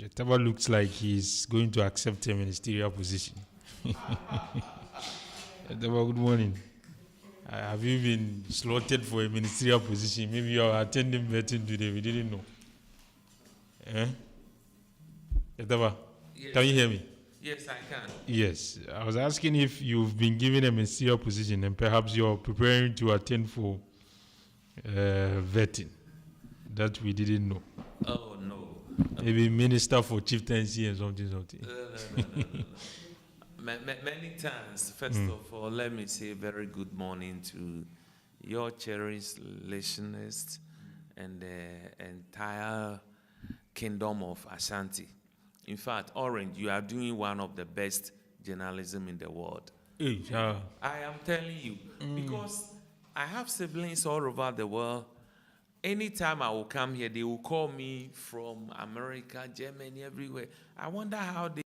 GYATABA looks like he's going to accept a ministerial position. GYATABA, good morning. Have you been slotted for a ministerial position? Maybe you're attending vetting today. We didn't know. GYATABA, Yes. can you hear me? Yes, I can. Yes. I was asking if you've been given a ministerial position and perhaps you're preparing to attend for vetting. That we didn't know. Oh, no. Maybe minister for chieftaincy and something. No. Many times, first of all, let me say a very good morning to your cherished listeners and the entire kingdom of Ashanti. In fact, Orange, you are doing one of the best journalism in the world. Hey, yeah. I am telling you, because I have siblings all over the world. Anytime I will come here, they will call me from America, Germany, everywhere. I wonder how they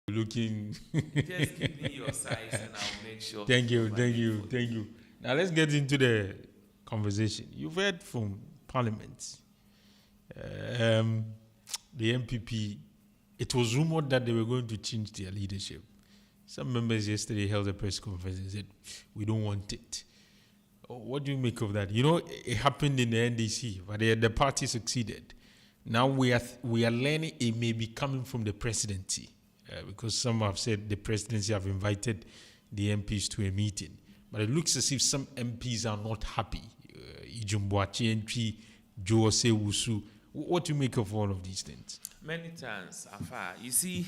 Looking. just give me your size and I'll make sure. Thank you. Now let's get into the conversation. You've heard from Parliament. The MPP, it was rumored that they were going to change their leadership. Some members yesterday held a press conference and said, we don't want it. What do you make of that? You know, it happened in the NDC, but the party succeeded. Now we are learning it may be coming from the presidency. Because some have said the presidency have invited the MPs to a meeting. But it looks as if some MPs are not happy. Ijumbuachi MP, Joe Wusu. What do you make of all of these things? Many times, Afa, you see,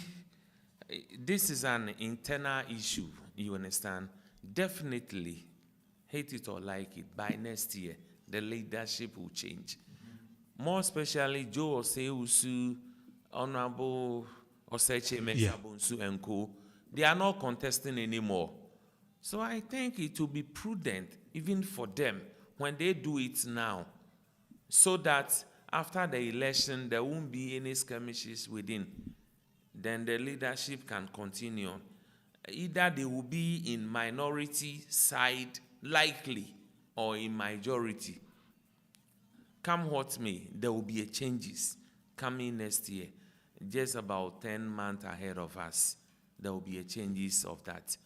this is an internal issue, you understand? Definitely, hate it or like it, by next year, the leadership will change. More especially, Joe Wusu, Honorable Oseche Mensah-Bonsu and co, they are not contesting anymore. So I think it will be prudent, even for them, when they do it now, so that after the election, there won't be any skirmishes within. Then the leadership can continue. Either they will be in minority side, likely, or in majority. Come what may, there will be a changes coming next year. Just about 10 months ahead of us, there will be a changes of that.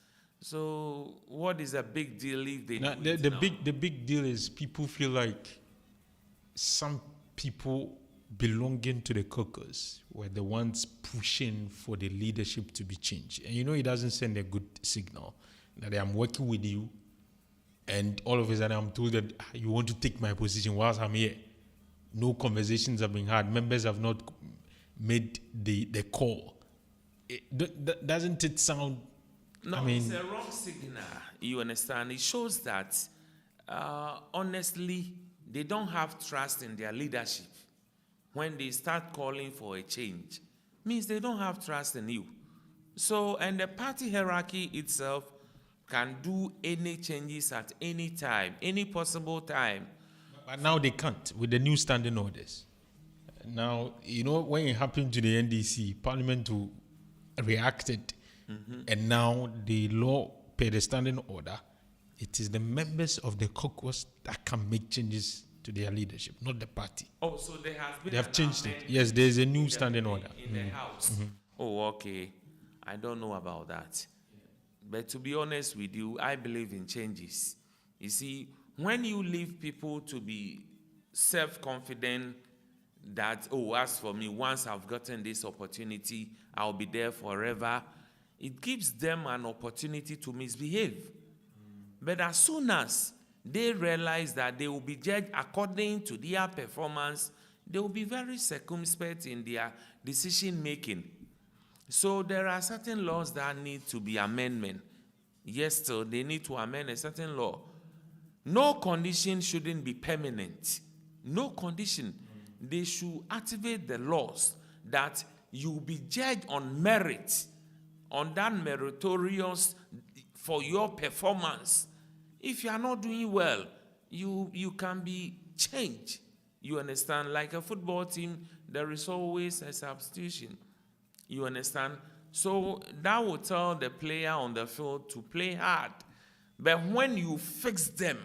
So, what is a big deal if they Now, do it the now? big deal is people feel like some people belonging to the caucus were the ones pushing for the leadership to be changed. And you know, it doesn't send a good signal that I'm working with you, and all of a sudden I'm told that you want to take my position whilst I'm here. No conversations have been had. Members have not made the call. Doesn't it sound? No, I mean, it's a wrong signal. You understand? It shows that, honestly, they don't have trust in their leadership. When they start calling for a change, means they don't have trust in you. So, and the party hierarchy itself can do any changes at any time, any possible time. but now they can't with the new standing orders. Now, you know, when it happened to the NDC, Parliament reacted, and now the law, per the standing order, it is the members of the caucus that can make changes to their leadership, not the party. Oh, so there has been They have an changed it. amendment Yes, there is a new in standing order. in the House. Oh, okay. I don't know about that. But to be honest with you, I believe in changes. You see, when you leave people to be self-confident that, oh, as for me, once I've gotten this opportunity, I'll be there forever, it gives them an opportunity to misbehave. But as soon as they realize that they will be judged according to their performance, they will be very circumspect in their decision making. So there are certain laws that need to be amendment. Yes, so they need to amend a certain law. No condition shouldn't be permanent. No condition. They should activate the laws that you will be judged on merit, on that meritorious for your performance. If you are not doing well, you can be changed. You understand? Like a football team, there is always a substitution. You understand? So that will tell the player on the field to play hard. But when you fix them,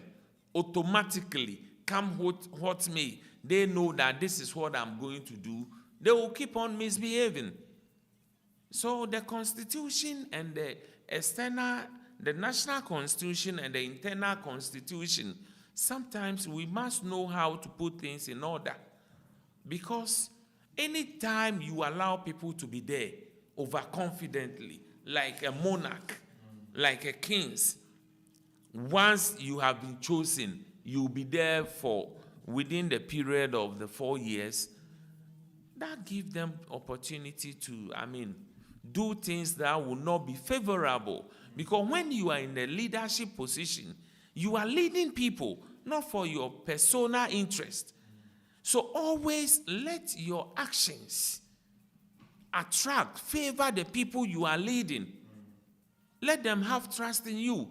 automatically, come what may, they know that this is what I'm going to do. They will keep on misbehaving. So the constitution and the external, the national constitution and the internal constitution, sometimes we must know how to put things in order. Because anytime you allow people to be there overconfidently, like a monarch, like a king, once you have been chosen, you'll be there for within the period of the 4 years. That gives them opportunity to, do things that will not be favorable. Because when you are in a leadership position, you are leading people, not for your personal interest. So always let your actions attract, favor the people you are leading. Let them have trust in you.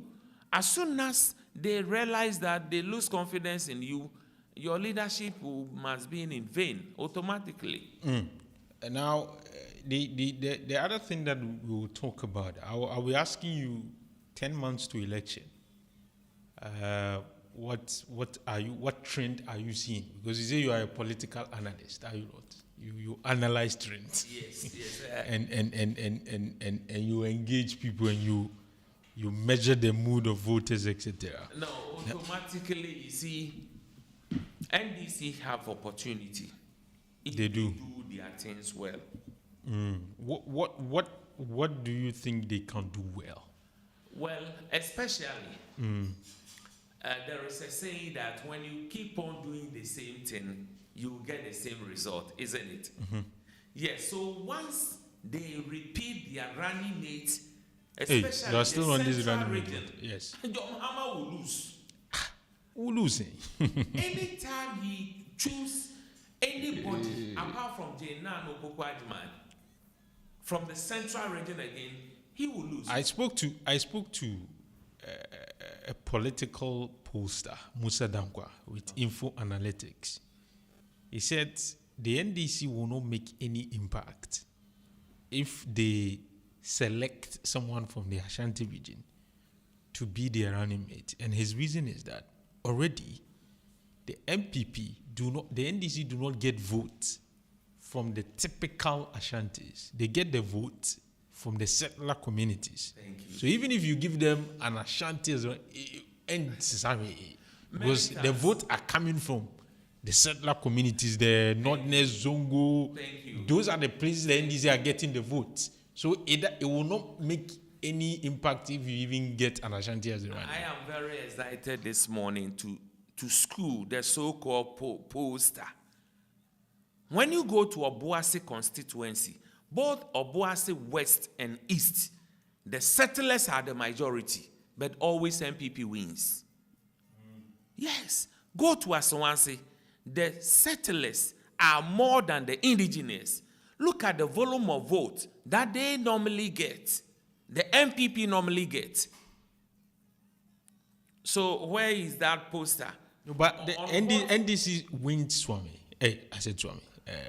As soon as they realize that they lose confidence in you, your leadership must be in vain automatically. And now, the other thing that we will talk about, I will asking you 10 months to election. What trend are you seeing? Because you say you are a political analyst, are you not? You analyze trends. Yes. and you engage people and you measure the mood of voters, etc. No, automatically, you see, NDC have opportunity. If They do their things well. What do you think they can do well? Well, especially, there is a saying that when you keep on doing the same thing, you get the same result, isn't it? Yes, so once they repeat their running mates, especially they are still the on this central running region, mate. Yes. John Hammer will lose. Who losing? Anytime he choose anybody apart from Jena no Adman from the central region again, he will lose. I spoke to a political pollster, Musa Dankwa, with Info Analytics. He said the NDC will not make any impact if they select someone from the Ashanti region to be their running mate. And his reason is that already the NDC do not get votes from the typical Ashantis. They get the votes from the settler communities. Thank you. So even if you give them an Ashanti, because the votes are coming from the settler communities, the Northerners, Zongo, those are the places the NDC are getting the votes. So it will not make any impact if you even get an Ashanti as a runner. I am very excited this morning to school the so-called pollster. When you go to Obuasi constituency, both Obuasi West and East, the settlers are the majority, but always MPP wins. Yes. Go to Aswansi, the settlers are more than the indigenous. Look at the volume of votes that they normally get, the MPP normally get. So where is that poster? But the NDC wins Swami. I said Swami.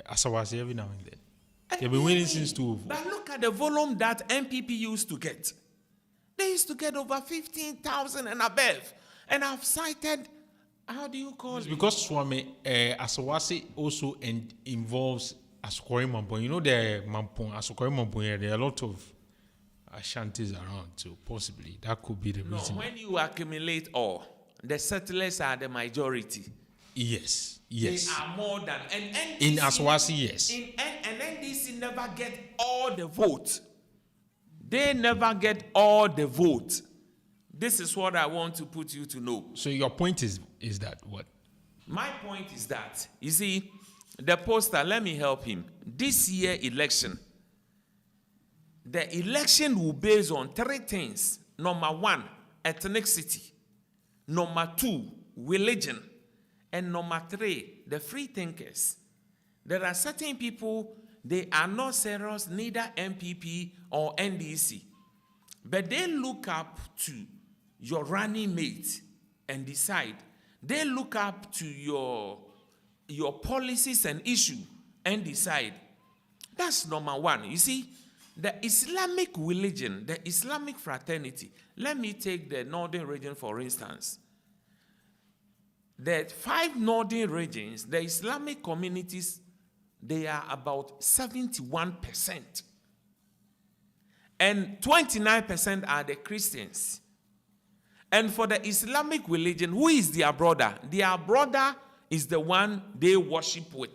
Asawasi every now and then. They've been winning since 2004. But look at the volume that MPP used to get. They used to get over 15,000 and above. And I've cited, how do you call it? Because Swami, Asawasi also involves Asukori Mampong. You know the Mampong, Asukori Mampong, there are a lot of Ashantis around, so possibly that could be the reason. When you accumulate all, the settlers are the majority. Yes. They are more than, and NDC, in Aswasi, yes. And NDC never get all the votes. They never get all the votes. This is what I want to put you to know. So your point is that what? My point is that, you see, the poster, let me help him. This year election, the election will base on 3 things. Number 1, ethnicity. Number 2, religion. And number 3, the free thinkers. There are certain people, they are not serious, neither MPP or NDC. But they look up to your running mate and decide They look up to your policies and issue and decide. That's number one. You see, the Islamic religion, the Islamic fraternity, let me take the northern region for instance. The 5 northern regions, the Islamic communities, they are about 71%. And 29% are the Christians. And for the Islamic religion, who is their brother? Their brother is the one they worship with.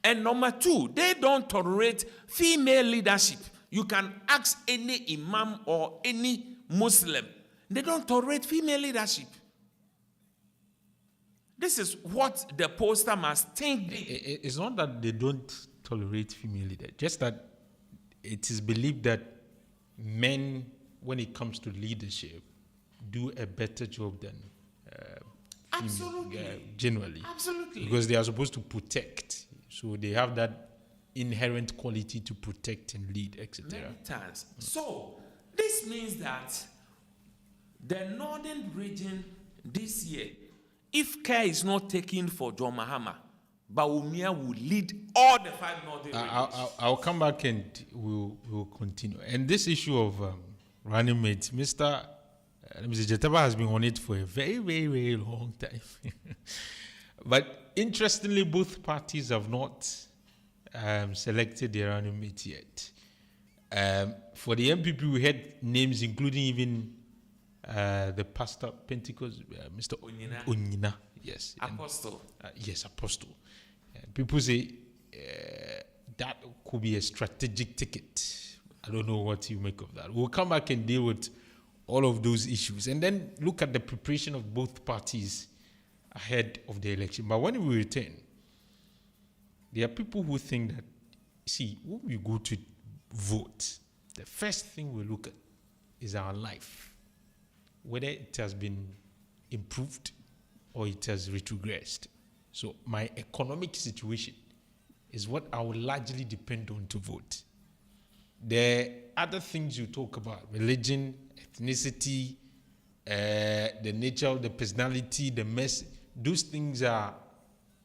And number 2, they don't tolerate female leadership. You can ask any imam or any Muslim. They don't tolerate female leadership. This is what the poster must think. It's not that they don't tolerate female leaders, just that it is believed that men, when it comes to leadership, do a better job than generally. Absolutely. Because they are supposed to protect. So they have that inherent quality to protect and lead, etc. So this means that the northern region this year, if care is not taken for John Mahama, Bawumia will lead all the 5 northern regions. I'll come back and we'll continue. And this issue of running mates, Mr. GYATABA has been on it for a very, very, very long time. But interestingly, both parties have not selected their running mate yet. For the MPP, we had names including even the pastor Pentecost, Mr. Onyina. Yes. Apostle. Yes, Apostle. People say that could be a strategic ticket. I don't know what you make of that. We'll come back and deal with all of those issues and then look at the preparation of both parties ahead of the election. But when we return, there are people who think that, see, when we go to vote, the first thing we look at is our life, whether it has been improved or it has retrogressed. So my economic situation is what I will largely depend on to vote. The other things you talk about, religion, ethnicity, the nature of the personality, the mess, those things are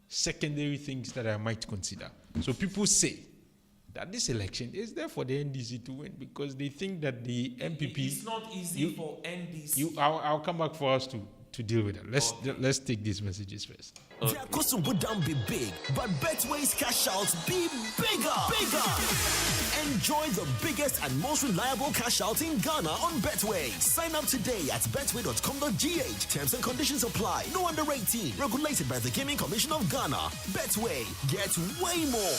secondary things that I might consider. So people say that this election is there for the NDC to win because they think that the MPP... It's not easy for NDC. I'll come back for us to deal with that. Let's take these messages first. Okay. Their custom would down be big, but Betway's cash outs be bigger. Enjoy the biggest and most reliable cash out in Ghana on Betway. Sign up today at betway.com.gh. Terms and conditions apply. No under 18. Regulated by the Gaming Commission of Ghana. Betway. Get way more.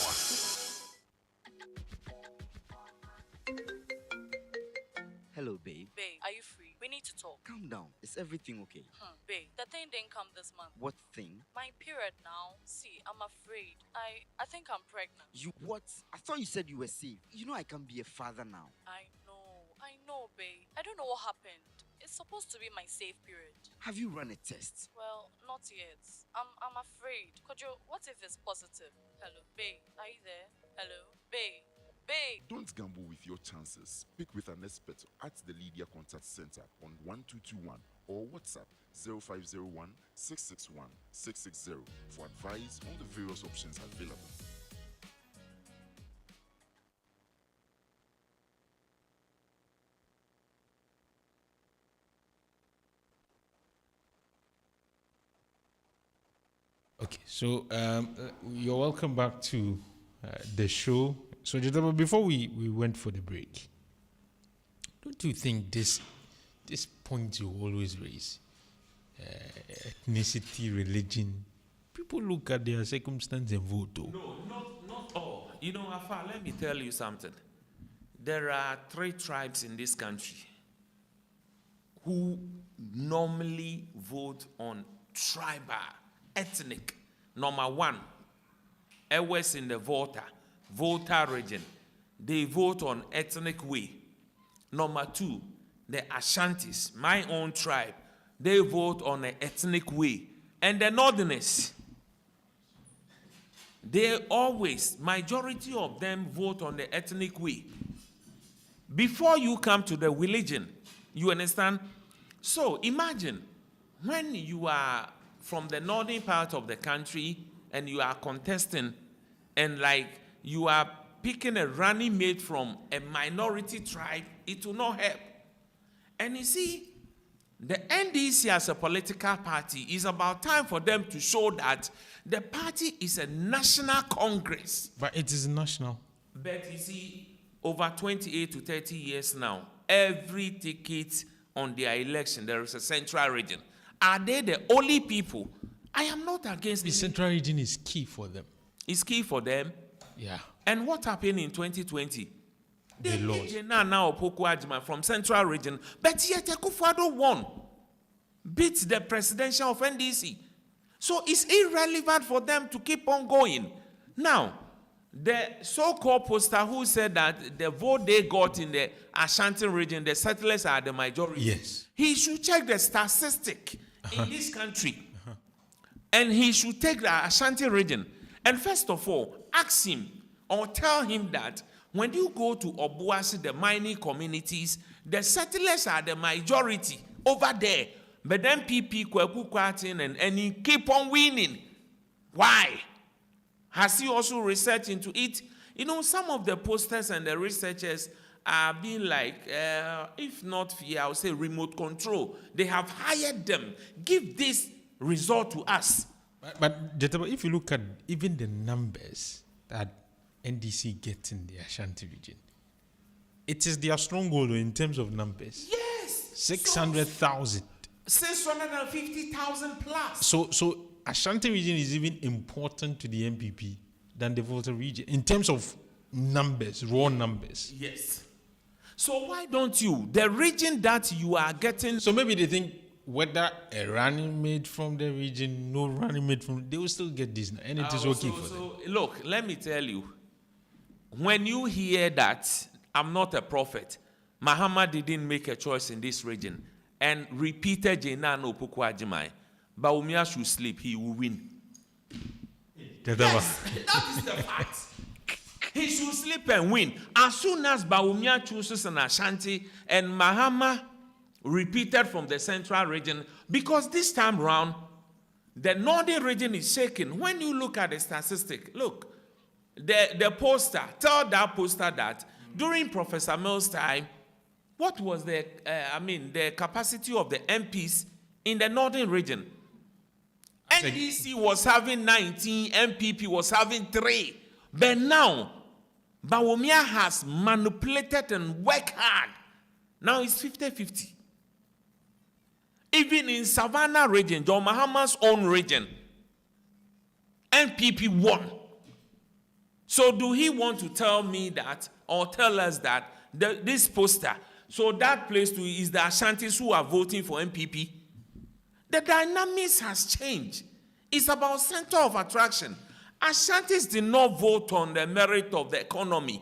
Hello, babe. Babe, are you free? We need to talk. Calm down. Is everything okay? Babe, the thing didn't come this month. What thing? My period now. See, I'm afraid. I think I'm pregnant. You what? I thought you said you were safe. You know I can be a father now. I know, babe. I don't know what happened. It's supposed to be my safe period. Have you run a test? Well, not yet. I'm afraid. Kojo, what if it's positive? Hello, babe. Are you there? Hello, babe. Babe. Don't gamble with your chances. Speak with an expert at the Lydia Contact Center on 1221 or WhatsApp 0501 661 660 for advice on the various options available. Okay, so you're welcome back to the show. So, GYATABA, before we went for the break, don't you think this point you always raise, ethnicity, religion, people look at their circumstance and vote? No, not all. You know, Afa, let me tell you something. There are 3 tribes in this country who normally vote on tribal, ethnic. Number 1, always in the Volta region, they vote on ethnic way. Number 2, the Ashantis, my own tribe, they vote on an ethnic way. And the Northerners, they always, majority of them vote on the ethnic way. Before you come to the religion, you understand? So imagine when you are from the northern part of the country and you are contesting and like you are picking a running mate from a minority tribe, it will not help. And you see, the NDC as a political party is about time for them to show that the party is a national congress. But it is national. But you see, over 28 to 30 years now, every ticket on their election, there is a central region. Are they the only people? I am not against The it. central region is key for them. It's key for them. Yeah. And what happened in 2020? They lost. Now Opoku Ajima from central region, but yet Akufo-Addo won. Beat the presidential of NDC. So it's irrelevant for them to keep on going. Now, the so-called poster who said that the vote they got in the Ashanti region, the settlers are the majority. Yes. He should check the statistic in this country. And he should take the Ashanti region. And first of all, ask him or tell him that when you go to Obuasi, the mining communities, the settlers are the majority over there. But then PP, Kweku Kwatin, and any keep on winning. Why? Has he also researched into it? You know, some of the posters and the researchers are being like, if not fear, I would say remote control. They have hired them. Give this result to us. But GYATABA, if you look at even the numbers that NDC gets in the Ashanti region, it is their stronghold in terms of numbers. Yes. 600,000. 650,000 plus. So Ashanti region is even important to the MPP than the Volta region in terms of numbers, raw numbers. Yes. So why don't you, the region that you are getting... So maybe they think whether a running mate from the region, no running mate from, they will still get this, and it is okay for them. Look, let me tell you, when you hear that, I'm not a prophet, Mahama didn't make a choice in this region and repeated Jena no Opoku Ajimai, Bawumia should sleep, he will win. Yes, that is the fact. He should sleep and win. As soon as Bawumia chooses an Ashanti and Mahama repeated from the central region, because this time round, the northern region is shaking. When you look at the statistic, look, the poster, tell that poster that during Professor Mills' time, what was the capacity of the MPs in the northern region? NDC was having 19, MPP was having 3. But now, Bawumia has manipulated and worked hard. Now it's 50-50. Even in Savannah region, John Mahama's own region, NPP won. So do he want to tell me that, or tell us that, this poster, so that place too is the Ashantis who are voting for NPP? The dynamics has changed. It's about center of attraction. Ashantis did not vote on the merit of the economy.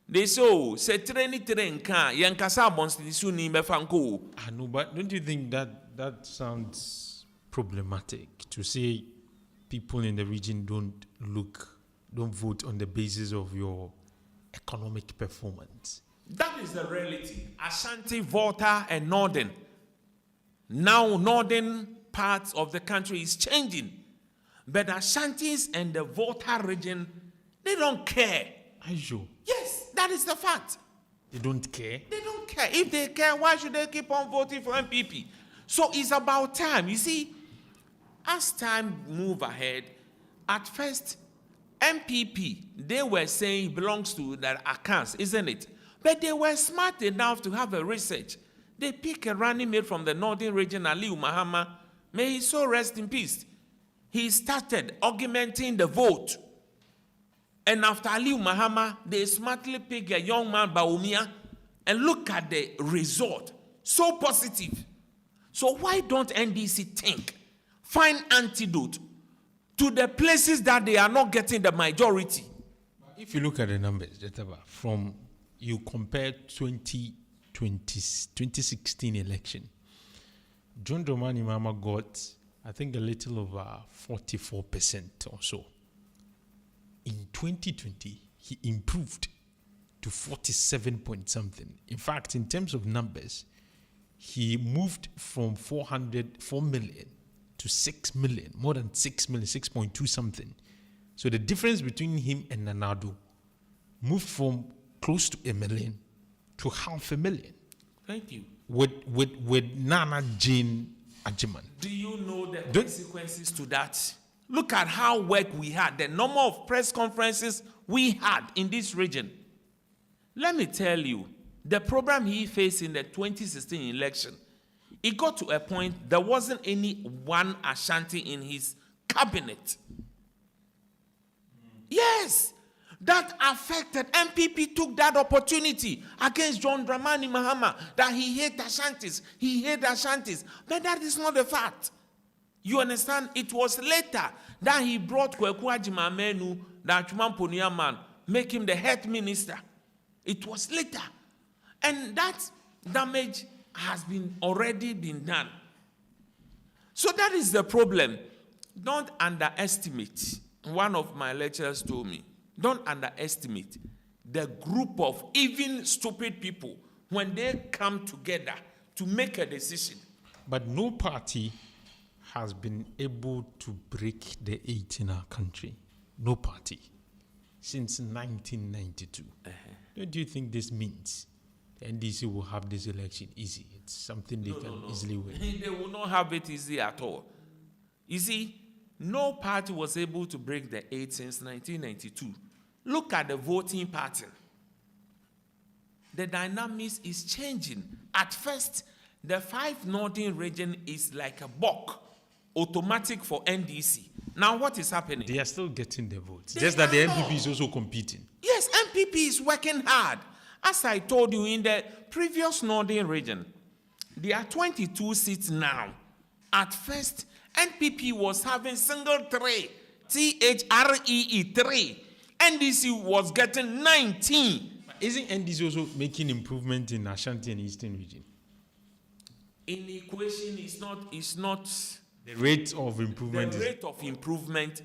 They say, oh, se treni trenka, yankasa bonstisu ni mefanko. No, but don't you think that sounds problematic to say people in the region don't vote on the basis of your economic performance? That is the reality. Ashanti, Volta, and Northern. Now, northern parts of the country is changing. But Ashantis and the Volta region, they don't care. Are you sure? Yes, that is the fact. They don't care? They don't care. If they care, why should they keep on voting for MPP? So it's about time. You see, as time move ahead, at first, MPP, they were saying it belongs to their accounts, isn't it? But they were smart enough to have a research. They pick a running mate from the northern region, Aliu Mahama. May he so rest in peace. He started augmenting the vote. And after Aliu Mahama, they smartly pick a young man, Bawumia, and look at the result. So positive. So why don't NDC think, find antidote to the places that they are not getting the majority? If you look at the numbers, GYATABA, from you compare 2016 election, John Dramani Mahama got, I think, a little over 44% or so. In 2020, he improved to 47 point something. In fact, in terms of numbers, he moved from 4 million to 6 million, more than 6 million, 6.2 something. So the difference between him and Nanado moved from close to 1 million to 500,000. Thank you. With Nana Jane Agyeman. Do you know the consequences to that? Look at how work we had, the number of press conferences we had in this region. Let me tell you, the problem he faced in the 2016 election, it got to a point there wasn't any one Ashanti in his cabinet. Yes, that affected. MPP took that opportunity against John Dramani Mahama that he hates Ashantis. He hates Ashantis. But that is not the fact. You understand? It was later that he brought Kweku Agyeman, the Atwuman man, make him the head minister. It was later. And that damage has already been done. So that is the problem. Don't underestimate. One of my lecturers told me, don't underestimate the group of even stupid people when they come together to make a decision. But no party has been able to break the 8 in our country. No party. Since 1992. Don't you think this means the NDC will have this election easy? It's something they can easily win. They will not have it easy at all. You see, no party was able to break the 8 since 1992. Look at the voting pattern. The dynamics is changing. At first, the 5 northern region is like a buck, automatic for NDC. Now what is happening? They are still getting the votes. Just that the MPP is also competing. Yes, MPP is working hard. As I told you, in the previous northern region, there are 22 seats now. At first, NPP was having single 3, THREE 3. NDC was getting 19. Isn't NDC also making improvement in Ashanti and Eastern region? In the equation, it's not the rate of improvement. The rate of improvement,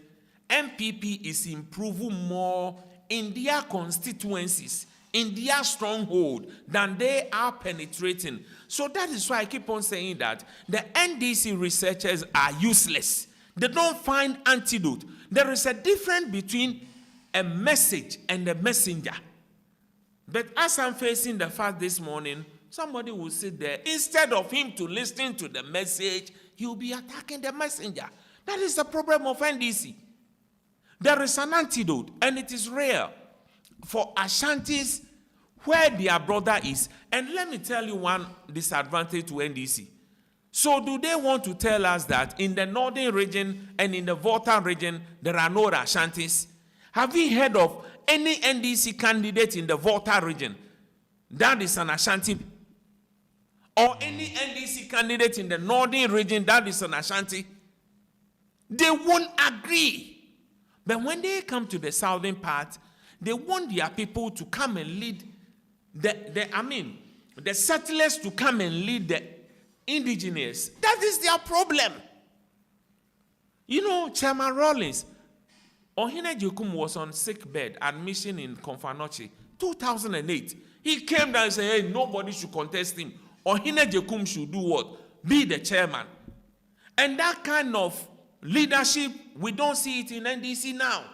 MPP is improving more in their constituencies, in their stronghold, than they are penetrating. So that is why I keep on saying that the NDC researchers are useless. They don't find antidote. There is a difference between a message and a messenger. But as I'm facing the fact this morning, somebody will sit there, instead of him to listen to the message, he will be attacking the messenger. That is the problem of NDC. There is an antidote, and it is rare for Ashantis where their brother is. And let me tell you one disadvantage to NDC. So do they want to tell us that in the northern region and in the Volta region, there are no Ashantis? Have you heard of any NDC candidate in the Volta region that is an Ashanti? Or any NDC candidate in the northern region that is an Ashanti? They won't agree. But when they come to the southern part, they want their people to come and lead the settlers to come and lead the indigenous. That is their problem. You know, Chairman Rawlings, Ohene Jekum was on sick bed, admission in Konfanochi, 2008. He came down and said, hey, nobody should contest him. Ohene Jekum should do what? Be the chairman. And that kind of leadership, we don't see it in NDC now.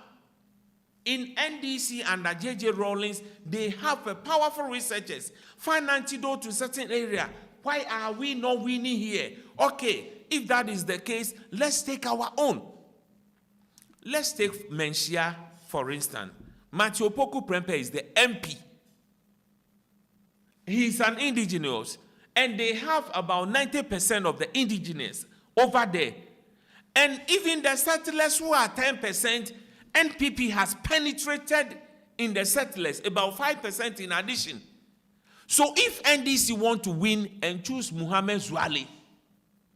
In NDC under JJ Rawlings, they have a powerful researchers, find antidote to certain area. Why are we not winning here? Okay, if that is the case, let's take our own. Let's take Menchia, for instance. Matthew Opoku Prempeh is the MP. He's an indigenous. And they have about 90% of the indigenous over there. And even the settlers who are 10%, NPP has penetrated in the settlers, about 5% in addition. So if NDC want to win and choose Muhammad Zouali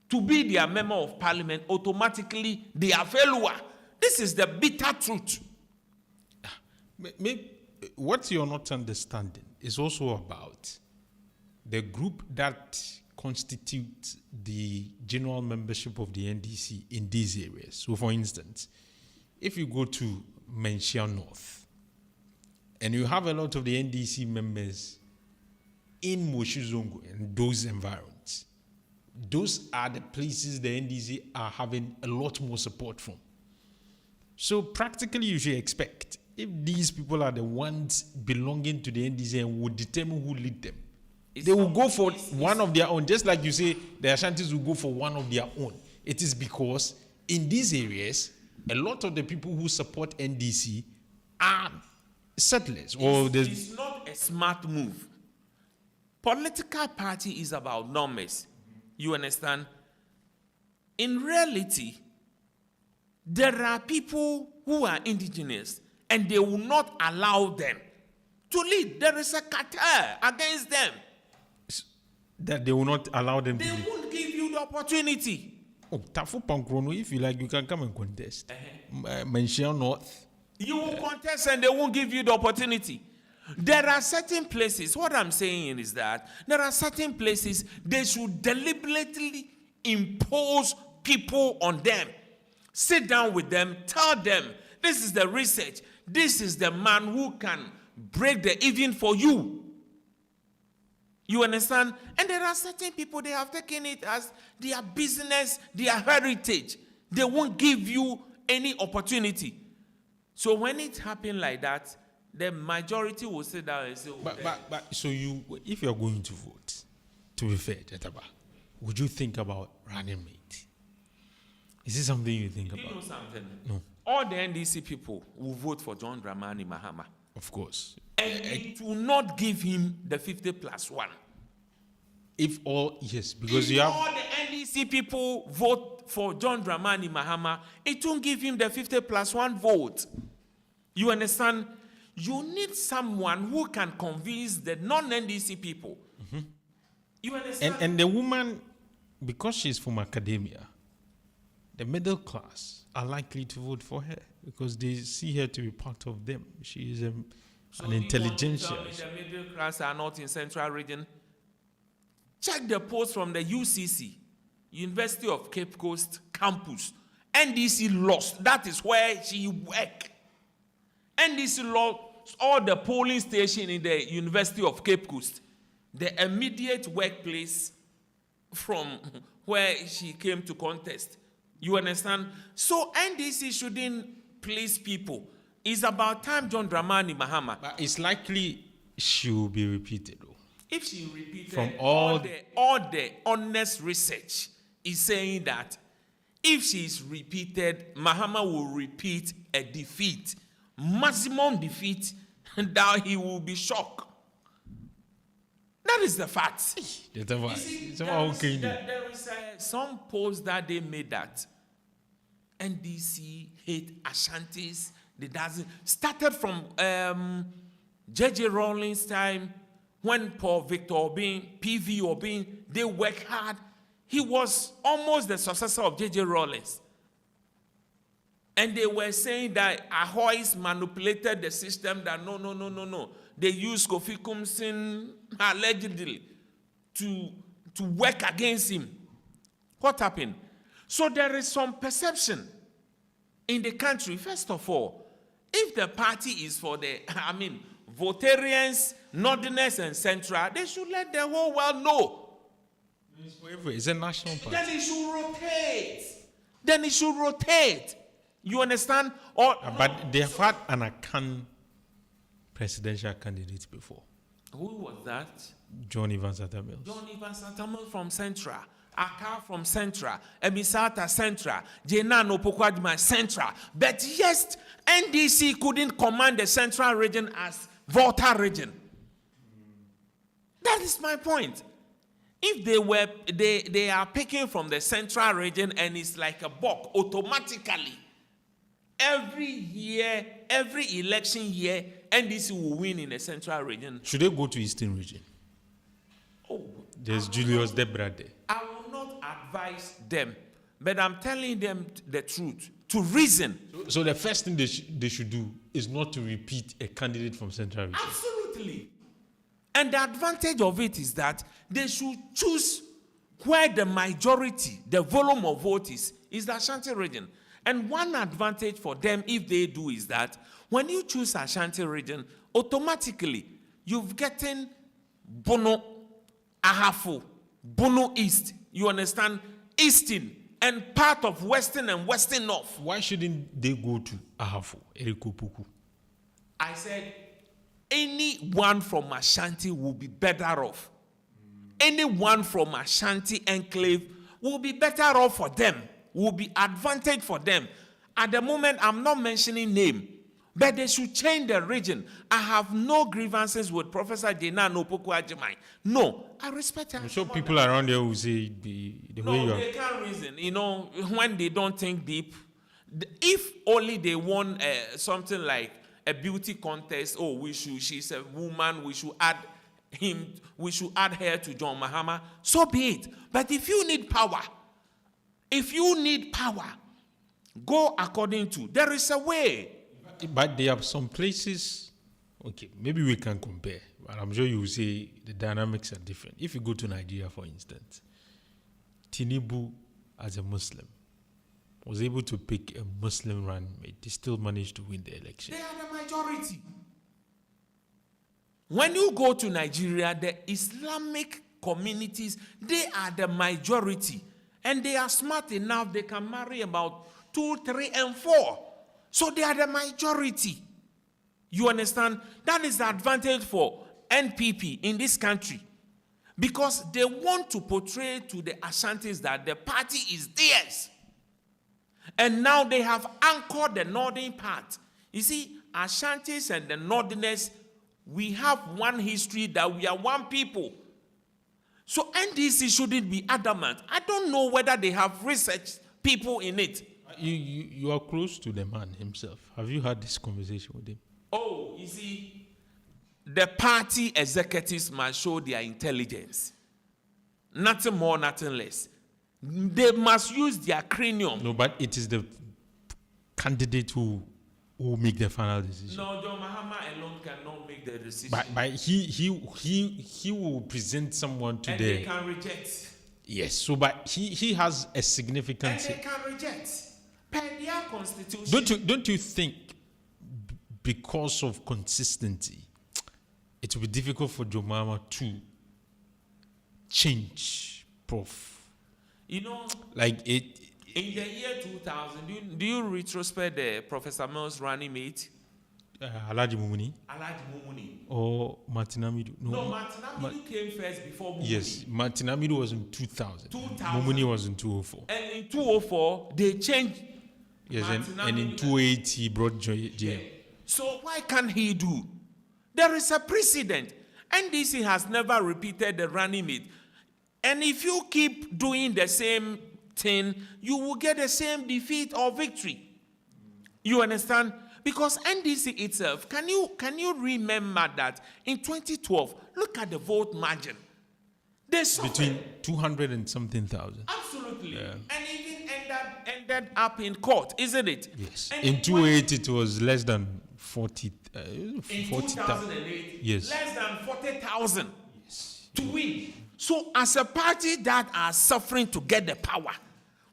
to be their member of parliament, automatically they are failure. This is the bitter truth. Maybe what you're not understanding is also about the group that constitutes the general membership of the NDC in these areas. So for instance, if you go to Menchia North, and you have a lot of the NDC members in Moshizongo and those environments, those are the places the NDC are having a lot more support from. So practically you should expect, if these people are the ones belonging to the NDC and would determine who lead them, they will go for one of their own. Just like you say, the Ashantis will go for one of their own. It is because in these areas, a lot of the people who support NDC are settlers. It's not a smart move. Political party is about numbers. You understand? In reality, there are people who are indigenous and they will not allow them to lead. There is a cartel against them. That they will not allow them They to lead. won't give you the opportunity. Oh, Tafu Pankrono, if you like, you can come and contest. Mention North. You will contest and they won't give you the opportunity. There are certain places, what I'm saying is that there are certain places they should deliberately impose people on them. Sit down with them, tell them, this is the research, this is the man who can break the even for you. You understand? And there are certain people, they have taken it as their business, their heritage. They won't give you any opportunity. So when it happens like that, the majority will sit down and say, So you, if you're going to vote, to be fair, GYATABA, would you think about running mate? Is it something you think about? You know something? No. All the NDC people will vote for John Dramani Mahama. Of course. And it will not give him the 50+1. If all, yes, because if you have... all the NDC people vote for John Dramani Mahama, it won't give him the 50+1 vote. You understand? You need someone who can convince the non-NDC people. Mm-hmm. You understand? And the woman, because she's from academia, the middle class are likely to vote for her because they see her to be part of them. She is an intelligentsia. The middle class are not in Central Region. Check the post from the UCC, University of Cape Coast campus. NDC lost. That is where she worked. NDC lost all the polling station in the University of Cape Coast. The immediate workplace from where she came to contest. You understand? So NDC shouldn't please people. It's about time John Dramani Mahama. But it's likely she will be repeated, though. If she repeated, from all the honest research is saying that if she is repeated, Mahama will repeat a defeat, maximum defeat, and that he will be shocked. That is the fact. There is some post that they made that NDC hate Ashantis. They doesn't started from J.J. Rawlings' time when Paul Victor Obin, P.V. Obin, they worked hard. He was almost the successor of J.J. Rawlings. And they were saying that Ahoy's manipulated the system, that no. They used Kofi Kumsin allegedly to work against him. What happened? So there is some perception in the country. First of all, if the party is for the, Votarians, Northerners, and Central, they should let the whole world know. It's a national party. Then it should rotate. You understand? But they have had an Akan presidential candidate before. Who was that? John Evans Atamils. John Evans Atamils from Central. Aka from Central. Emisata Central. Jenano Pokwadima Central. But yes, NDC couldn't command the Central region as Volta region. That is my point. If they are picking from the Central region and it's like a buck automatically. Every year, every election year, NDC will win in the Central region. Should they go to Eastern region? Oh, there's Julius Debra there. I will not advise them, but I'm telling them the truth, to reason. So the first thing they should do is not to repeat a candidate from Central region. Absolutely. And the advantage of it is that they should choose where the majority, the volume of vote is the Ashanti region. And one advantage for them, if they do, is that when you choose Ashanti region, automatically you've gotten Bono, Ahafo, Bono East. you understand, Eastern, and part of Western and Western North. Why shouldn't they go to Ahafo, Erikopuku? I said, anyone from Ashanti will be better off. Anyone from Ashanti enclave will be better off for them, will be advantage for them. At the moment, I'm not mentioning name, but they should change the region. I have no grievances with Professor Jena Opoku Agyeman. No, I respect her. I'm sure people around there will say the way you No, are. they can't reason. You know, when they don't think deep, if only they want something like a beauty contest, oh, she's a woman, we should add her to John Mahama, so be it. But if you need power, go according to, there is a way. But there are some places, okay, maybe we can compare, but I'm sure you will say the dynamics are different. If you go to Nigeria, for instance, Tinubu, as a Muslim, was able to pick a Muslim running mate. They still managed to win the election. They are the majority. When you go to Nigeria, the Islamic communities, they are the majority. And they are smart enough, they can marry about 2, 3, and 4. So they are the majority. You understand? That is the advantage for NPP in this country. Because they want to portray to the Ashantis that the party is theirs. And now they have anchored the northern part. You see, Ashantis and the northerners, we have one history that we are one people. So NDC shouldn't be adamant. I don't know whether they have research people in it. You are close to the man himself. Have you had this conversation with him? Oh, you see, the party executives must show their intelligence. Nothing more, nothing less. They must use their cranium. No, but it is the candidate who make the final decision. No, John Mahama alone cannot make the decision. But he will present someone to and they can reject. Yes, so but he has a significant. And they can reject. Per their constitution. Don't you think because of consistency, it will be difficult for Jomama to change, Prof? You know, like it. In the year 2000, do you retrospect the Professor Mills running mate? Alhaji Mumuni. Alhaji Mumuni. Or Martin Amidu. No, Martin Amidu came first before Mumuni. Yes, Martin Amidu was in 2000. Mumuni was in 2004. And in 2004, they changed. Yes, and in 2008, he brought JM. Yeah. So why can't he do? There is a precedent. NDC has never repeated the running mate. And if you keep doing the same thing, you will get the same defeat or victory. You understand? Because NDC itself, can you remember that in 2012, look at the vote margin. They between 200 and something thousand. Absolutely. Yeah. And even ended up in court, isn't it? Yes. In 2008, it was less than 40. In 2008, yes. Less than 40,000 to win. So as a party that are suffering to get the power,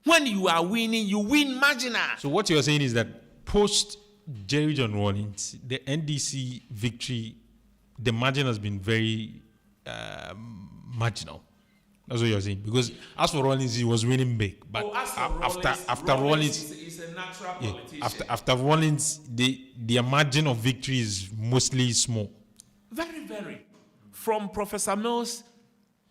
when you are winning, you win marginal. So what you are saying is that post Jerry John Rawlings, the NDC victory, the margin has been very marginal. That's what you're saying. Because as for Rawlings, he was winning big. But after Rawlings, is a natural politician. After Rawlings, their margin of victory is mostly small. Very, very. From Professor Mills,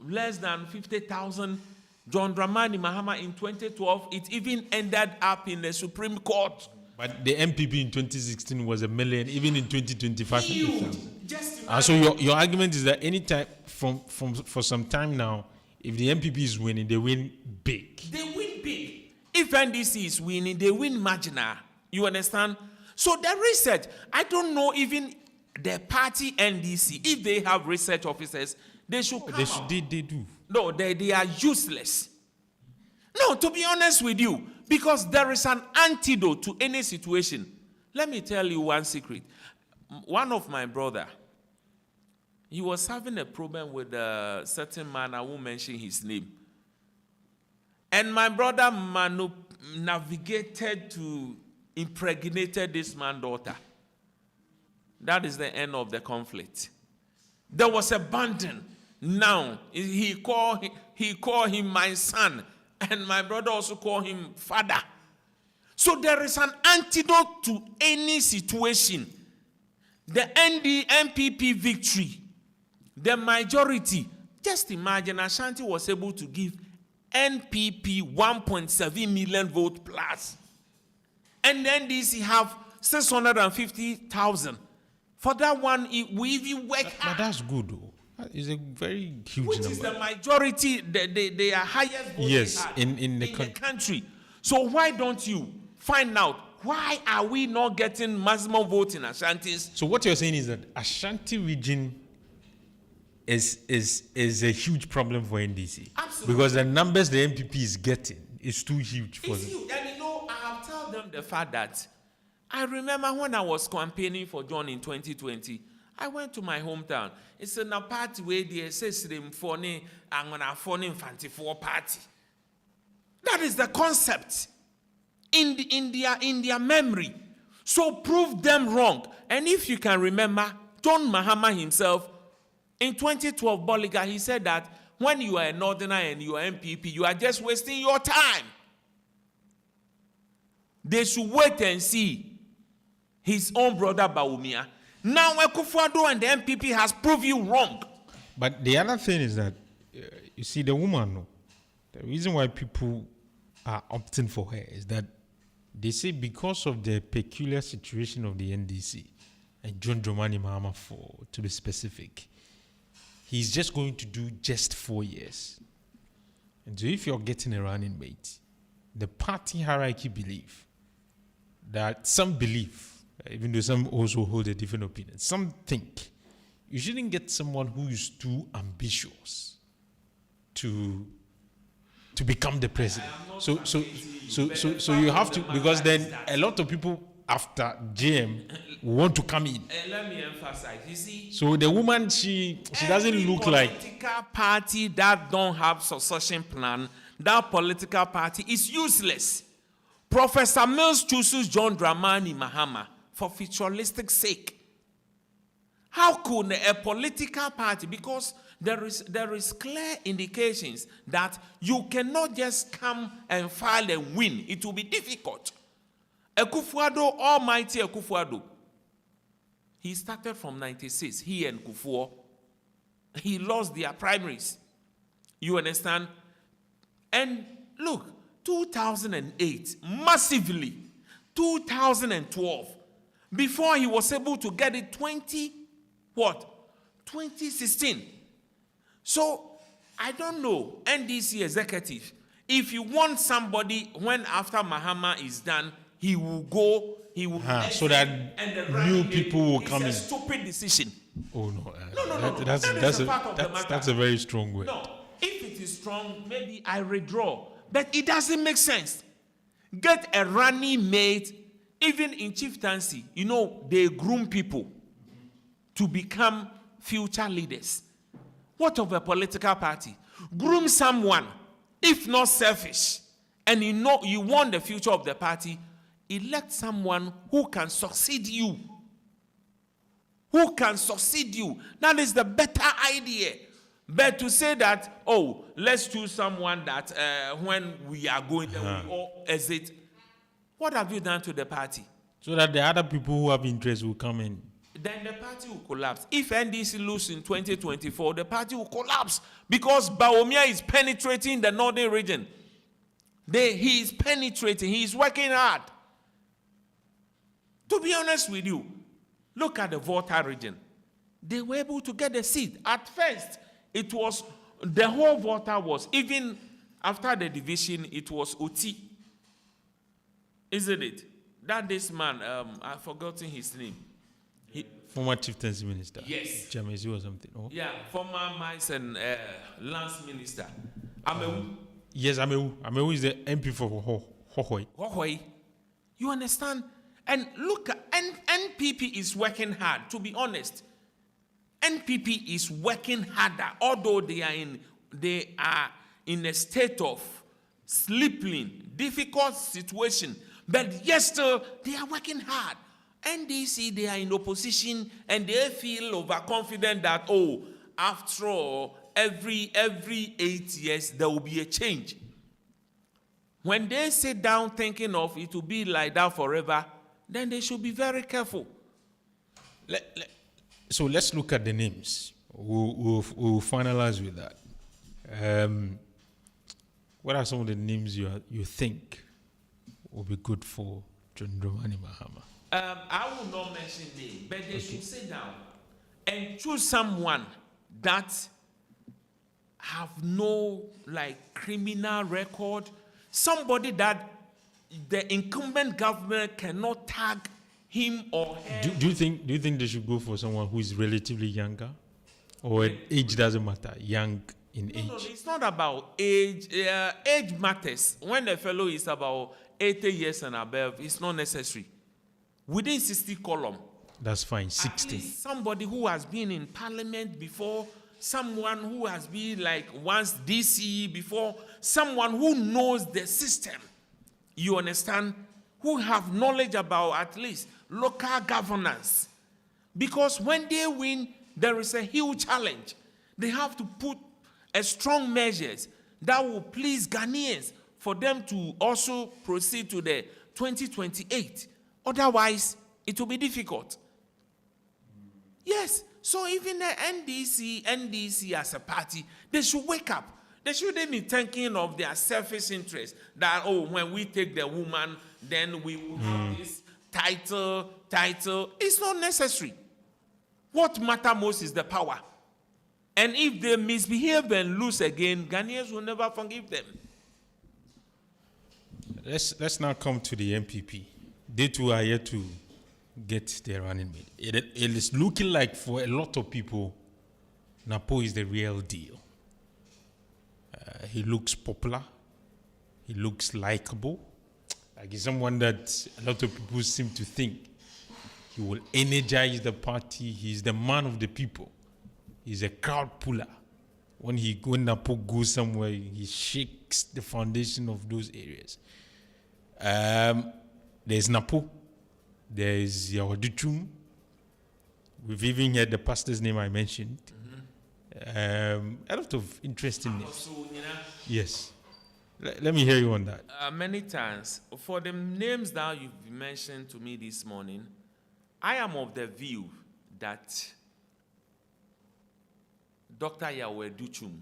less than 50,000. John Dramani Mahama in 2012, it even ended up in the Supreme Court. But the MPP in 2016 was 1 million, even in 2025. So your argument is that anytime for some time now, if the MPP is winning, they win big. They win big. If NDC is winning, they win marginal. You understand? So the research, I don't know even the party NDC, if they have research officers, they should come out. They do. No, they are useless. No, to be honest with you, because there is an antidote to any situation. Let me tell you one secret. One of my brother, he was having a problem with a certain man, I won't mention his name. And my brother navigated to impregnated this man's daughter. That is the end of the conflict. There was abandon. Now he call him my son, and my brother also call him father. So there is an antidote to any situation. The NPP victory, the majority. Just imagine Ashanti was able to give NPP 1.7 million vote plus, and the NDC have 650,000. For that one, we even work hard. But that's good, though. It's a very huge Which number. is the majority, they are highest voting Yes, hard in the country. So why don't you find out why are we not getting maximum vote in Ashantis? So what you're saying is that Ashanti region is a huge problem for NDC. Absolutely. Because the numbers the MPP is getting is too huge for It's them. you. And I have told them the fact that I remember when I was campaigning for John in 2020, I went to my hometown. It's in a party where they say I'm gonna phone Infanti for party. That is the concept in their memory. So prove them wrong. And if you can remember, John Mahama himself in 2012 Bolliger, he said that when you are a northerner and you are MPP, you are just wasting your time. They should wait and see his own brother Bawumia. Now Akufo-Addo and the MPP has proved you wrong. But the other thing is that, you see, the woman, no, the reason why people are opting for her is that they say because of the peculiar situation of the NDC and John Dramani Mahama, to be specific, he's just going to do just 4 years. And so if you're getting a running mate, the party hierarchy believe that some believe, even though some also hold a different opinion, some think you shouldn't get someone who is too ambitious to become the president. So you have to, because then a lot of people after JM want to come in. Let me emphasize, you see. So the woman, she doesn't look like. Political party that don't have succession plan, that political party is useless. Professor Mills chooses John Dramani Mahama for futuristic sake. How could a political party, because there is clear indications that you cannot just come and file and win. It will be difficult. Akufo-Addo, almighty Akufo-Addo, he started from 96, he and Kufuor. He lost their primaries. You understand? And look, 2008, massively. 2012, before he was able to get it 2016. So, I don't know, NDC executive, if you want somebody, when after Mahama is done, he will go, he will... So that new people will come in. It's a stupid decision. Oh, no. No. That's a very strong word. No, if it is strong, maybe I withdraw. But it doesn't make sense. Get a running mate, even in chieftaincy, they groom people to become future leaders. What of a political party? Groom someone, if not selfish, and you want the future of the party, elect someone who can succeed you. Who can succeed you. That is the better idea. But to say that, let's choose someone that when we are going there, we all exit. What have you done to the party? So that the other people who have interest will come in. Then the party will collapse. If NDC loses in 2024, the party will collapse because Bawumia is penetrating the northern region. He is penetrating. He is working hard. To be honest with you, look at the Volta region. They were able to get a seat. At first, it was, the whole Volta was, even after the division, it was OT. Isn't it? That this man, I've forgotten his name. Former chieftaincy minister. Yes. Jamesi or something. Oh. Yeah, former mines and lands minister. Amewu. Yes, Amewu is the MP for Hohoi. Hohoi. You understand? And look, NPP is working hard, to be honest. NPP is working harder, although they are in a state of sleeping, difficult situation. But yes, still, they are working hard. NDC, they are in opposition, and they feel overconfident that, after all, every 8 years there will be a change. When they sit down thinking of it will be like that forever, then they should be very careful. So let's look at the names. We'll finalize with that. What are some of the names you think will be good for John Dramani Mahama? I will not mention names, but they should sit down and choose someone that have no criminal record, somebody that the incumbent government cannot tag him or her. Do you think they should go for someone who is relatively younger, or age doesn't matter? Young in age. No, it's not about age. Age matters. When a fellow is about 80 years and above, it's not necessary. Within 60 column. That's fine. 60. Somebody who has been in parliament before, someone who has been once DC before, someone who knows the system. You understand? Who have knowledge about at least local governance. Because when they win, there is a huge challenge. They have to put a strong measures that will please Ghanaians for them to also proceed to the 2028. Otherwise, it will be difficult. Yes, so even the NDC as a party, they should wake up. They shouldn't be thinking of their selfish interest that, when we take the woman, then we will have this title. It's not necessary. What matters most is the power. And if they misbehave and lose again, Ghanaians will never forgive them. Let's now come to the MPP. They too are yet to get their running mate. It is looking like for a lot of people, Napo is the real deal. He looks popular. He looks likable. Like he's someone that a lot of people seem to think he will energize the party. He's the man of the people. He's a crowd puller. When Napo goes somewhere, he shakes the foundation of those areas. There's Napo. There's Yawaduchum. We've even heard the pastor's name I mentioned. A lot of interesting names. Yes. Let me hear you on that. Many times, for the names that you've mentioned to me this morning, I am of the view that Dr. Yawaduchum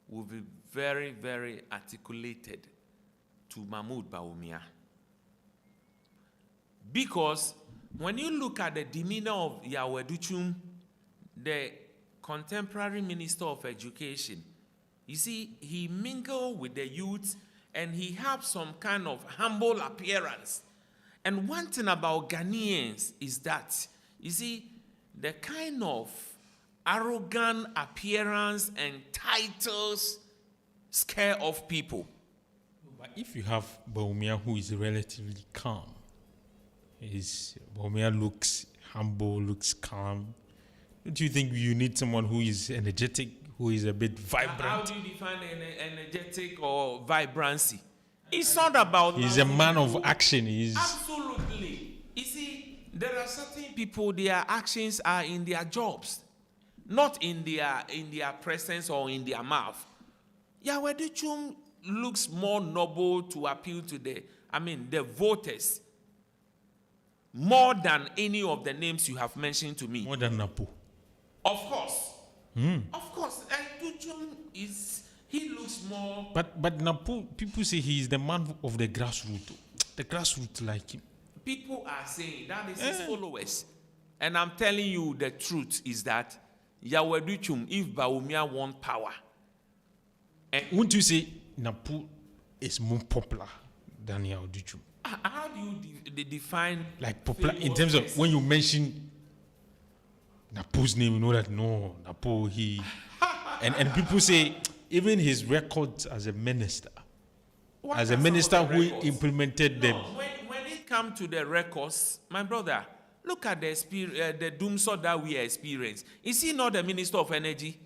will be very, very articulated to Mahmoud Bawumia. Because when you look at the demeanor of Yawaduchum, the contemporary Minister of Education, you see, he mingled with the youth and he had some kind of humble appearance. And one thing about Ghanaians is that, you see, the kind of arrogant appearance and titles scare off people. But if you have Bawumia who is relatively calm, Bawumia looks humble, looks calm, don't you think you need someone who is energetic, who is a bit vibrant? How do you define energetic or vibrancy? It's not about... He's a man of action. Absolutely. You see, there are certain people, their actions are in their jobs, not in their presence or in their mouth. Yawaduchum looks more noble to appeal to the voters, more than any of the names you have mentioned to me. More than Napo. Of course. Of course. Yawaduchum he looks more... But Napo, people say he is the man of the grassroots. The grassroots like him. People are saying that is his followers. And I'm telling you the truth is that Yawaduchum, if Bawumia want power... Wouldn't you say Napo is more popular than Yawaduchum? How do you define... Like popular in terms of when you mention Napo's name, you know that Napo, he... and people say even his records as a minister, who implemented them. When it comes to the records, my brother, look at the doomsday that we experience. Is he not the Minister of Energy?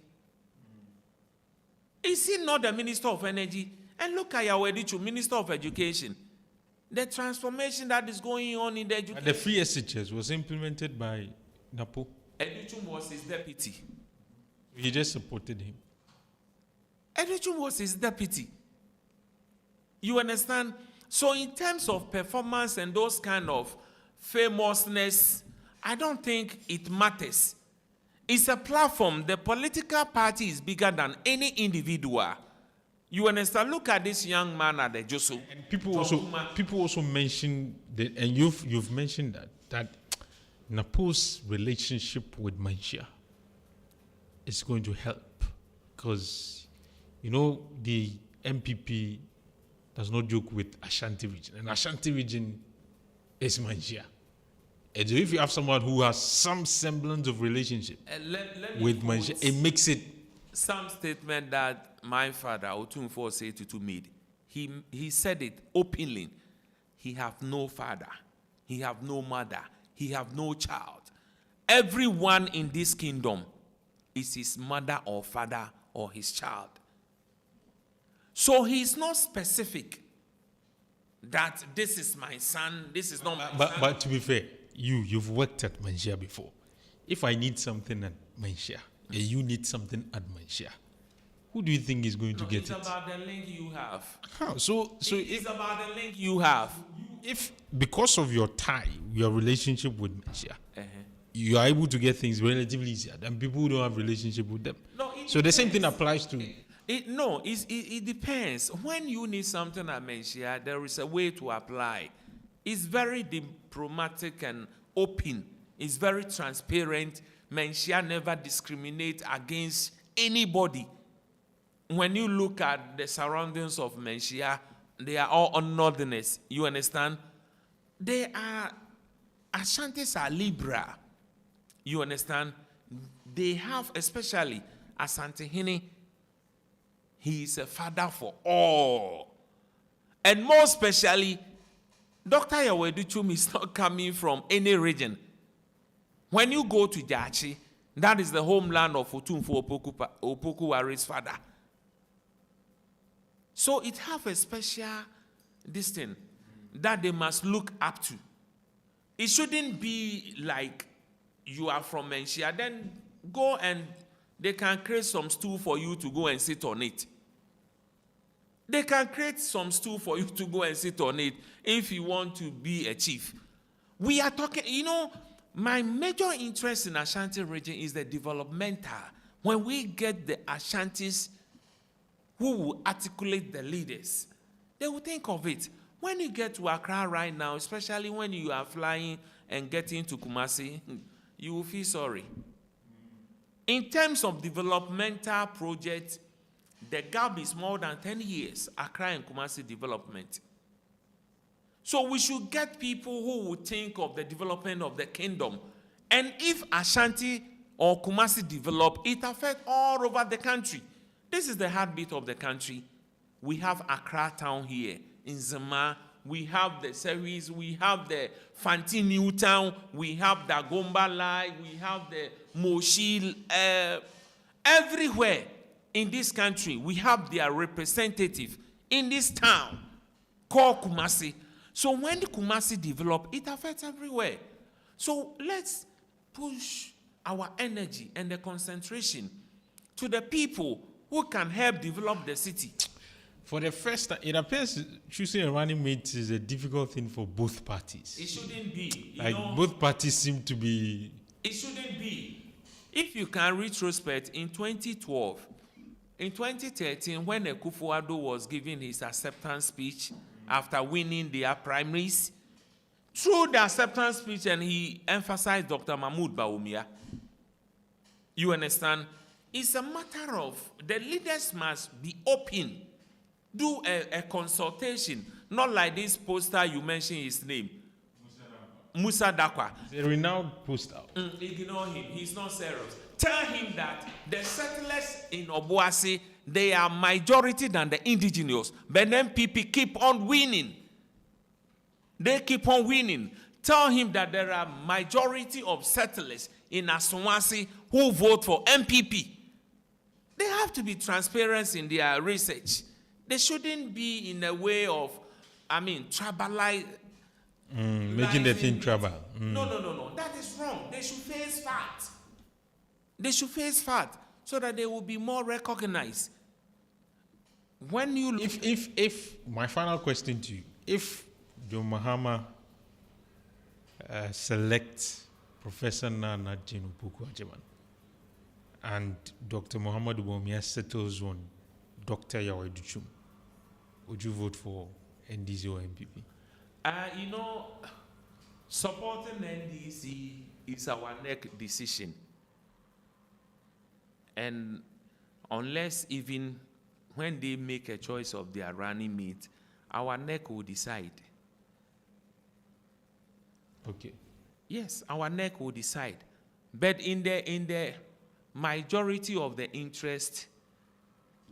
Is he not the Minister of Energy? And look at Yawaduchum, Minister of Education. The transformation that is going on in the education. The free SHS was implemented by Napo. Yawaduchum was his deputy. He just supported him. Educhum was his deputy. You understand? So in terms of performance and those kind of famousness, I don't think it matters. It's a platform. The political party is bigger than any individual. You understand? Look at this young man at the Joso. And people also mention that, and you've mentioned that Napo's relationship with Manshia is going to help, because the MPP does not joke with Ashanti region, and Ashanti region is Manshia. And so if you have someone who has some semblance of relationship with Manshia, it makes it some statement that my father Otunfo Setutu made. He said it openly. He have no father, he have no mother, he have no child. Everyone in this kingdom is his mother or father or his child. So he's not specific that this is my son, this is not my son. But to be fair, you've worked at Manshia before. If I need something at Manshia, and you need something at Manshia, who do you think is going to get it? It's about the link you have. How? So it's about the link you have. If because of your tie, your relationship with Manshia, you are able to get things relatively easier than people who don't have relationship with them. No, so the same thing applies to. It depends. When you need something at Manshia, there is a way to apply. It's very diplomatic and open. It's very transparent. Manshia never discriminate against anybody. When you look at the surroundings of Manshia, they are all on northerners. You understand? They are, Ashantis are Libra. You understand? They have, especially Asante Hene, he is a father for all. And more especially, Dr. Yaweduchum is not coming from any region. When you go to Jachi, that is the homeland of Otunfo Opoku-Ware's father. So it have a special thing that they must look up to. It shouldn't be like you are from Manshia, then go and they can create some stool for you to go and sit on it. They can create some stool for you to go and sit on it if you want to be a chief. We are talking, my major interest in Ashanti region is the developmental. When we get the Ashantis who will articulate the leaders, they will think of it. When you get to Accra right now, especially when you are flying and getting to Kumasi, you will feel sorry. In terms of developmental projects, the gap is more than 10 years, Accra and Kumasi development. So we should get people who will think of the development of the kingdom. And if Ashanti or Kumasi develop, it affects all over the country. This is the heartbeat of the country. We have Accra town here, in Zema. We have the Series, we have the Fanti New Town, we have the Gomba Lai, we have the Moshil. Everywhere in this country, we have their representative in this town called Kumasi. So when the Kumasi develop, it affects everywhere. So let's push our energy and the concentration to the people who can help develop the city. For the first time, it appears choosing a running mate is a difficult thing for both parties. It shouldn't be. Both parties seem to be. It shouldn't be. If you can retrospect, in 2012, in 2013, when Akufo-Addo was giving his acceptance speech after winning their primaries, through the acceptance speech, and he emphasized Dr. Mahmoud Bawumia. You understand? It's a matter of the leaders must be open. Do a consultation, not like this poster you mentioned his name. Musa Dakwa. A renowned poster. Ignore him. He's not serious. Tell him that the settlers in Obuasi, they are majority than the indigenous. But then people keep on winning. They keep on winning. Tell him that there are majority of settlers in Asumasi who vote for MPP. They have to be transparent in their research. They shouldn't be in a way of, tribalize. Making the thing trouble. No. That is wrong. They should face fact. They should face fact so that they will be more recognized. when you look, If my final question to you, if John Mahama selects Professor Nana Jenupuku Ajeman and Dr. Muhammad Bawumia settles on Dr. Yaweduchum, would you vote for NDC or MPP? supporting NDC is our next decision. And unless even when they make a choice of their running mate, our neck will decide. Okay. Yes, our neck will decide. But in the majority of the interest,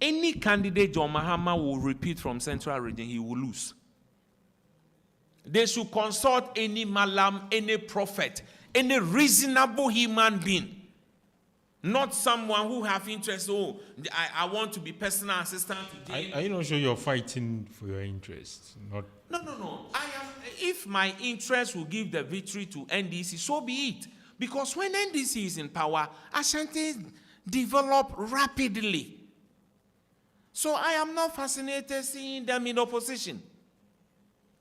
any candidate John Mahama will repeat from Central Region, he will lose. They should consult any malam, any prophet, any reasonable human being. Not someone who have interest. Oh, I want to be personal assistant to Jane. Are you not sure you're fighting for your interests? Not. No. If my interest will give the victory to NDC, so be it. Because when NDC is in power, Ashanti develop rapidly. So I am not fascinated seeing them in opposition.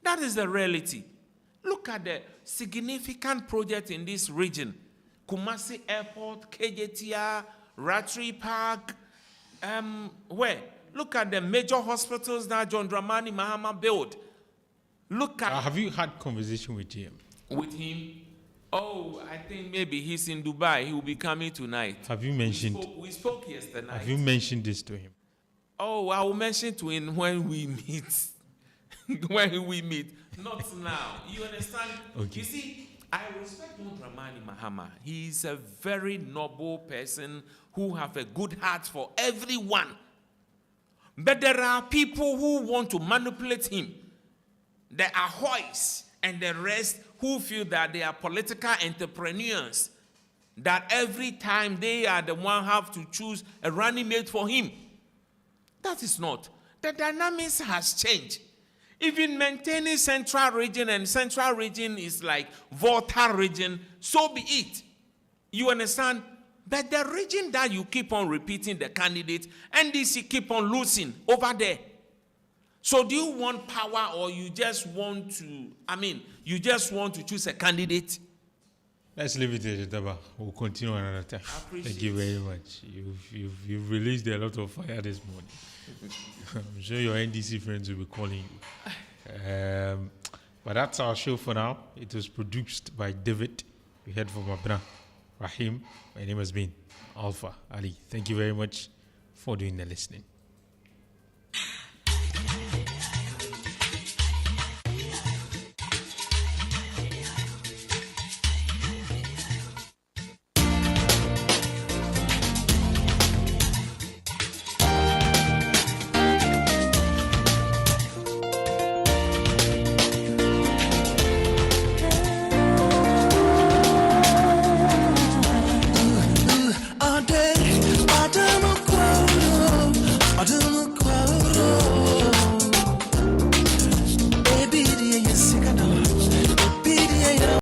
That is the reality. Look at the significant project in this region. Kumasi Airport, KJTR, Ratri Park, where? Look at the major hospitals that John Dramani Mahama built. Look at... have you had conversation with him? With him? Oh, I think maybe he's in Dubai. He will be coming tonight. Have you mentioned... We spoke yesterday night. Have you mentioned this to him? Oh, I will mention to him when we meet. When we meet. Not now. You understand? Okay. You see, I respect Dramani Mahama. He is a very noble person who have a good heart for everyone. But there are people who want to manipulate him. There are hoys and the rest who feel that they are political entrepreneurs. That every time they are the one have to choose a running mate for him. That is not. The dynamics has changed. Even maintaining Central Region, and Central Region is like Volta region, so be it. You understand? But the region that you keep on repeating the candidate, NDC keep on losing over there. So do you want power, or you just want to choose a candidate? Let's leave it there, GYATABA. We'll continue another time. Thank you very much. You've released a lot of fire this morning. I'm sure your NDC friends will be calling you. But that's our show for now. It was produced by David. We heard from Abna Rahim. My name has been Alpha Ali. Thank you very much for doing the listening.